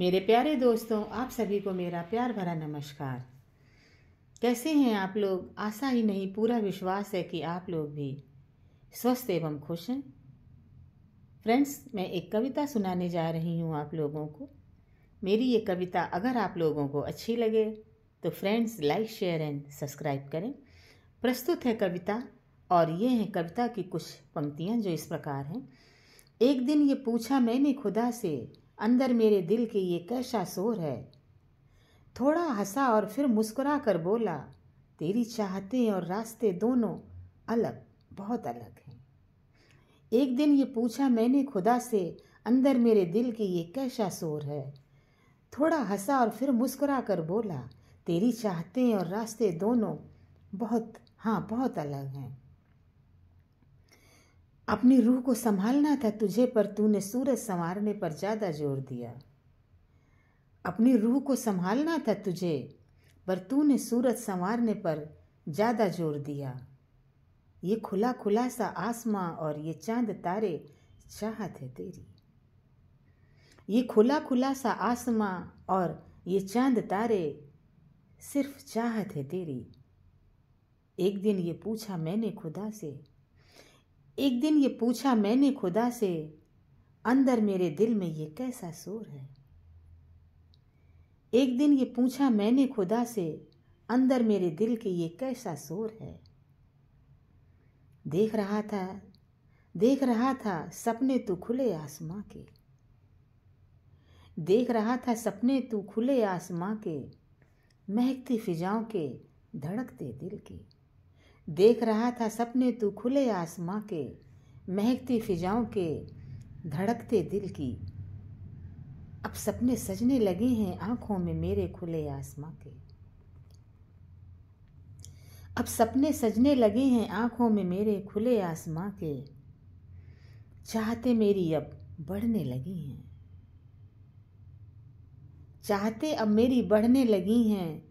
मेरे प्यारे दोस्तों, आप सभी को मेरा प्यार भरा नमस्कार। कैसे हैं आप लोग? आशा ही नहीं पूरा विश्वास है कि आप लोग भी स्वस्थ एवं खुश हैं। फ्रेंड्स, मैं एक कविता सुनाने जा रही हूँ आप लोगों को। मेरी ये कविता अगर आप लोगों को अच्छी लगे तो friends like share and subscribe करें। प्रस्तुत है कविता और ये हैं कविता की कुछ पंक्तियाँ जो इस प्रकार हैं। एक दिन ये पूछा मैंने खुदा से, अंदर मेरे दिल के ये कैसा शोर है। थोड़ा हंसा और फिर मुस्कुरा कर बोला, तेरी चाहतें और रास्ते दोनों अलग, बहुत अलग हैं। एक दिन ये पूछा मैंने खुदा से, अंदर मेरे दिल के ये कैसा शोर है। थोड़ा हंसा और फिर मुस्कुरा कर बोला, तेरी चाहतें और रास्ते दोनों बहुत अलग हैं। अपनी रूह को संभालना था तुझे, पर तूने सूरज संवारने पर ज़्यादा जोर दिया। अपनी रूह को संभालना था तुझे, पर तूने सूरज संवारने पर ज़्यादा जोर दिया। ये खुला खुला सा आसमां और ये चांद तारे चाहत है तेरी। ये खुला खुला सा आसमां और ये चांद तारे सिर्फ चाहत है तेरी। एक दिन ये पूछा मैंने खुदा से, एक दिन ये पूछा मैंने खुदा से, अंदर मेरे दिल में ये कैसा शोर है। एक दिन ये पूछा मैंने खुदा से, अंदर मेरे दिल के ये कैसा शोर है। देख रहा था सपने तू खुले आसमां के। देख रहा था सपने तू खुले आसमां के, महकती फिजाओं के धड़कते दिल की। देख रहा था सपने तू खुले आसमां के, महकती फिजाओं के धड़कते दिल की। अब सपने सजने लगे हैं आंखों में मेरे खुले आसमां के। अब सपने सजने लगे हैं आंखों में मेरे खुले आसमां के। चाहते मेरी अब बढ़ने लगी हैं, चाहते अब मेरी बढ़ने लगी हैं।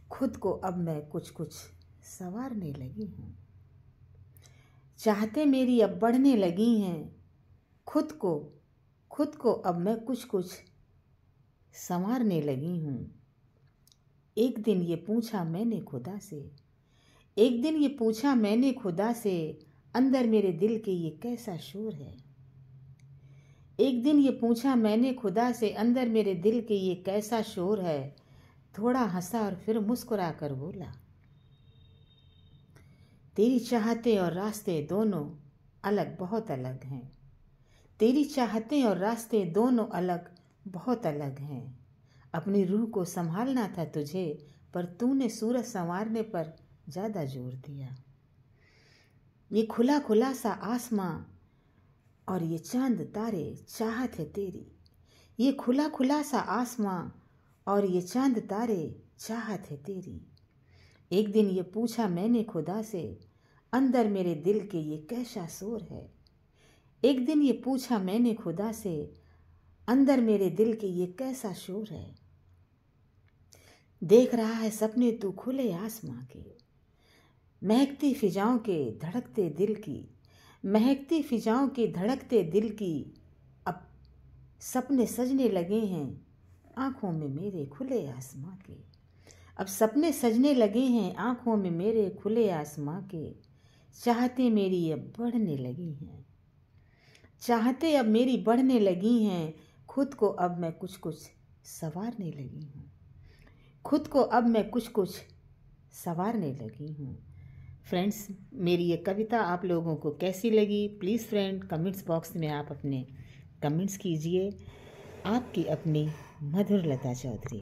खुद को अब मैं कुछ कुछ संवारने लगी हूँ। चाहते मेरी अब बढ़ने लगी हैं, खुद को अब मैं कुछ कुछ संवारने लगी हूँ। एक दिन ये पूछा मैंने खुदा से, एक दिन ये पूछा मैंने खुदा से, अंदर मेरे दिल के ये कैसा शोर है। एक दिन ये पूछा मैंने खुदा से, अंदर मेरे दिल के ये कैसा शोर है। थोड़ा हंसा और फिर मुस्कुरा कर बोला, तेरी चाहते और रास्ते दोनों अलग, बहुत अलग हैं। तेरी चाहते और रास्ते दोनों अलग, बहुत अलग हैं। अपनी रूह को संभालना था तुझे, पर तूने सूरज संवारने पर ज़्यादा जोर दिया। ये खुला खुला सा आसमां और ये चांद तारे चाहत है तेरी। ये खुला खुला सा आसमां और ये चांद तारे चाहत है तेरी। एक दिन ये पूछा मैंने खुदा से, अंदर मेरे दिल के ये कैसा शोर है। एक दिन ये पूछा मैंने खुदा से, अंदर मेरे दिल के ये कैसा शोर है। देख रहा है सपने तू खुले आसमां के, महकती फिजाओं के धड़कते दिल की। महकती फिजाओं के धड़कते दिल की। अब सपने सजने लगे हैं आंखों में मेरे खुले आसमां के। अब सपने सजने लगे हैं आंखों में मेरे खुले आसमां के। चाहते मेरी अब बढ़ने लगी हैं, चाहते अब मेरी बढ़ने लगी हैं। खुद को अब मैं कुछ कुछ संवारने लगी हूँ। खुद को अब मैं कुछ कुछ संवारने लगी हूँ। फ्रेंड्स, मेरी ये कविता आप लोगों को कैसी लगी? प्लीज़ फ्रेंड कमेंट्स बॉक्स में आप अपने कमेंट्स कीजिए। आपकी अपनी मधुर लता चौधरी।